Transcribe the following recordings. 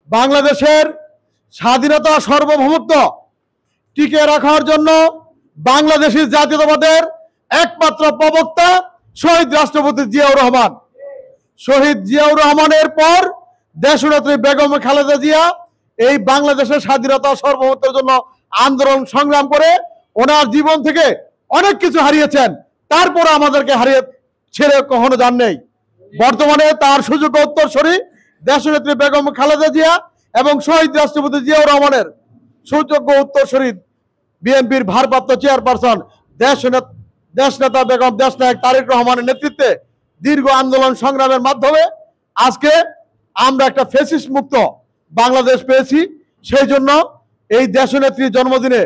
বাংলাদেশের স্বাধীনতা সার্বভৌমত্ব টিকে রাখার জন্য বাংলাদেশী জাতীয়তাবাদের একমাত্র প্রবক্তা শহীদ রাষ্ট্রপতি জিয়াউর রহমান। শহীদ জিয়াউর রহমানের পর দেশনেত্রী বেগম খালেদা জিয়া এই বাংলাদেশের স্বাধীনতা সার্বভৌমত্বের জন্য আন্দোলন সংগ্রাম করে ওনার জীবন থেকে অনেক কিছু হারিয়েছেন, তারপর আমাদেরকে হারিয়ে ছেড়ে কখনো যান নেই। বর্তমানে তার সুযোগ্য উত্তরসূরি দেশনেত্রী বেগম খালেদা জিয়া এবং শহীদ রাষ্ট্রপতি জিয়াউর রহমানের সুযোগ্য উত্তরসূরি বিএনপির ভারপ্রাপ্ত চেয়ারপারসন দেশনেতা বেগম দেশনায়ক তারেক রহমানের নেতৃত্বে দীর্ঘ আন্দোলন সংগ্রামের মাধ্যমে আজকে আমরা একটা ফ্যাসিস্ট মুক্ত বাংলাদেশ পেয়েছি। সেই জন্য এই দেশনেত্রীর জন্মদিনে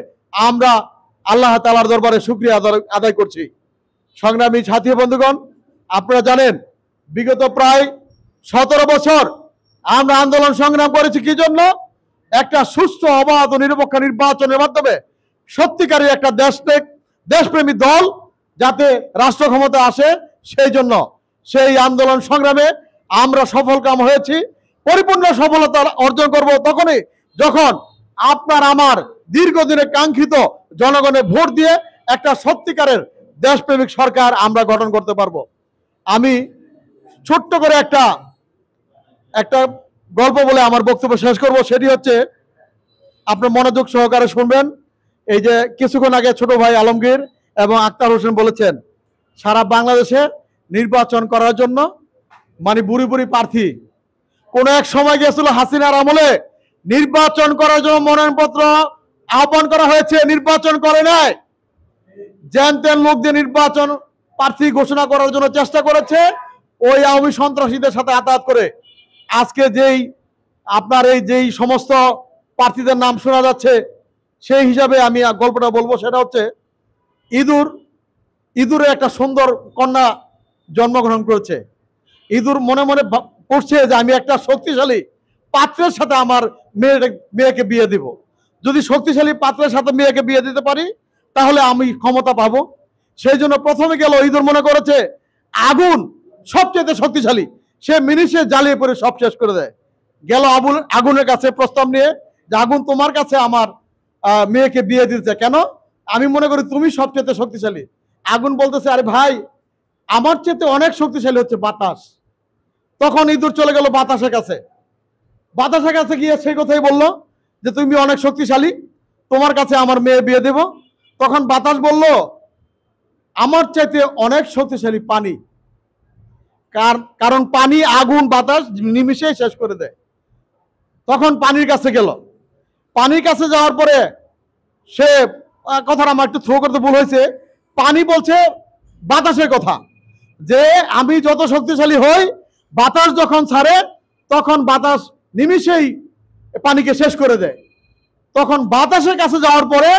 আমরা আল্লাহ তাআলার দরবারে শুকরিয়া আদায় করছি। সংগ্রামী সাথী বন্ধুগণ, আপনারা জানেন বিগত প্রায় 17 বছর আমরা আন্দোলন সংগ্রাম করেছি কি জন্য? একটা সুষ্ঠু অবাধ ও নিরপেক্ষ নির্বাচনের মাধ্যমে সত্যিকারী একটা দেশপ্রেমী দল যাতে রাষ্ট্র ক্ষমতা আসে, সেই জন্য সেই আন্দোলন সংগ্রামে আমরা সফলকাম হয়েছি। পরিপূর্ণ সফলতা অর্জন করব তখনই যখন আপনার আমার দীর্ঘদিনের কাঙ্ক্ষিত জনগণের ভোট দিয়ে একটা সত্যিকারের দেশপ্রেমিক সরকার আমরা গঠন করতে পারবো। আমি ছোট্ট করে একটা গল্প বলে আমার বক্তব্য শেষ করব। সেটি হচ্ছে, আপনার মনোযোগ সহকারে শুনবেন। এই যে কিছুক্ষণ আগে ছোট ভাই আলমগীর এবং আক্তার হোসেন বলেছেন সারা বাংলাদেশে নির্বাচন করার জন্য মানে বুড়ি বুড়ি প্রার্থী। কোন এক সময় গিয়েছিল হাসিনার আমলে নির্বাচন করার জন্য মনোনয়নপত্র আহ্বান করা হয়েছে, নির্বাচন করে নাই। জ্যান ত্যান লোক দিয়ে নির্বাচন প্রার্থী ঘোষণা করার জন্য চেষ্টা করেছে ওই আওয়ামী সন্ত্রাসীদের সাথে আতাত করে। আজকে যেই সমস্ত প্রার্থীদের নাম শোনা যাচ্ছে, সেই হিসাবে আমি গল্পটা বলবো। সেটা হচ্ছে ইঁদুরে একটা সুন্দর কন্যা জন্মগ্রহণ করেছে। ইঁদুর মনে মনে করছে যে আমি একটা শক্তিশালী পাত্রের সাথে আমার মেয়েকে বিয়ে দিব। যদি শক্তিশালী পাত্রের সাথে মেয়েকে বিয়ে দিতে পারি তাহলে আমি ক্ষমতা পাবো। সেই জন্য প্রথমে গেল ইঁদুর মনে করেছে আগুন সবচেয়ে শক্তিশালী, সে মিনিটে জ্বালিয়ে পড়ে সব শেষ করে দেয়। গেল আগুনের কাছে প্রস্তাব নিয়ে যে আগুন তোমার কাছে আমার মেয়েকে বিয়ে দিতে, কেন? আমি মনে করি তুমি সবচেয়ে শক্তিশালী। আগুন বলতেছে আরে ভাই, আমার চেয়ে অনেক শক্তিশালী হচ্ছে বাতাস। তখন ইঁদুর চলে গেল বাতাসের কাছে। বাতাসের কাছে গিয়ে সেই কথাই বলল যে তুমি অনেক শক্তিশালী, তোমার কাছে আমার মেয়ে বিয়ে দেব। তখন বাতাস বলল আমার চাইতে অনেক শক্তিশালী পানি, কারণ পানি আগুন বাতাস নিমিষেই শেষ করে দেয়। তখন পানির কাছে গেল। পানির কাছে যাওয়ার পরে সে কথাটা আমার একটু থ্রো করতে ভুল হয়েছে, পানি বলছে বাতাসের কথা যে আমি যত শক্তিশালী হই, বাতাস যখন ছাড়ে তখন বাতাস নিমিষেই পানিকে শেষ করে দেয়। তখন বাতাসের কাছে যাওয়ার পরে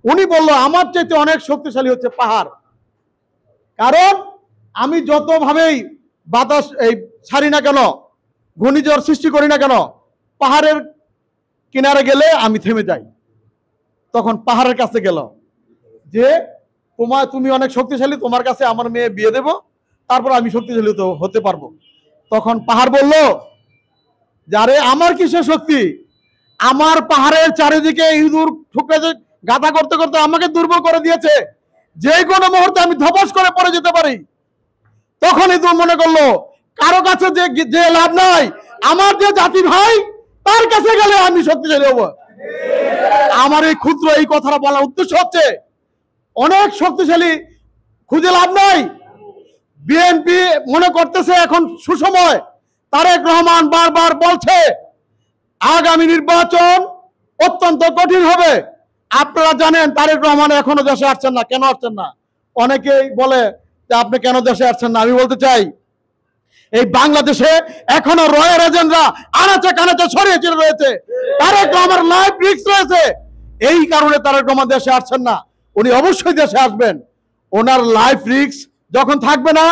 উনি বলল আমার চাইতে অনেক শক্তিশালী হচ্ছে পাহাড়, কারণ আমি যতভাবেই বাতাস ছাড়ি না কেন, ঘূর্ণিঝড় সৃষ্টি করি না কেন, পাহাড়ের কিনারে গেলে আমি থেমে যাই। তখন পাহাড়ের কাছে গেল যে তুমি অনেক শক্তিশালী, তোমার কাছে আমার মেয়ে বিয়ে দেব, তারপর আমি শক্তিশালী হতে পারবো। তখন পাহাড় বলল যারে আমার কিসের শক্তি, আমার পাহাড়ের চারিদিকে ইঁদুর ঠুকরে গাথা করতে করতে আমাকে দুর্বল করে দিয়েছে, যে কোনো মুহূর্তে আমি ধপাস করে পড়ে যেতে পারি। তখন ইঁদুর মনে করলো কারো কাছে যে লাভ নাই, আমার যে জাতি ভাই তার কাছে গেলে আমি শক্তিশালী হব। আমার এই ক্ষুদ্র এই কথাটা বলার উদ্দেশ্য হচ্ছে অনেক শক্তিশালী খুঁজে লাভ নাই। বিএনপি মনে করতেছে এখন সুসময়। তারেক রহমান বারবার বলছে আগামী নির্বাচন অত্যন্ত কঠিন হবে। আপনারা জানেন তারেক রহমান এখনো দেশে আসছেন না। কেন আসছেন না? অনেকেই বলে যে আপনি কেন দেশে আসছেন না। আমি বলতে চাই এই বাংলাদেশে এখনো রয়্যাল এজেন্টরা আনাচে কানাচে ছড়িয়ে ছিড়ে রয়েছে। তারেক রহমানের লাইফ রিস্ক রয়েছে, এই কারণে তারেক রহমান দেশে আসছেন না। উনি অবশ্যই দেশে আসবেন। ওনার লাইফ রিস্ক যখন থাকবে না,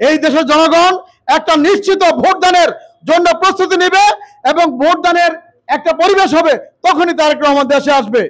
এই দেশের জনগণ একটা নিশ্চিত ভোটদানের জন্য প্রস্তুতি নেবে এবং ভোটদানের একটা পরিবেশ হবে, তখনই তারেক রহমান দেশে আসবে।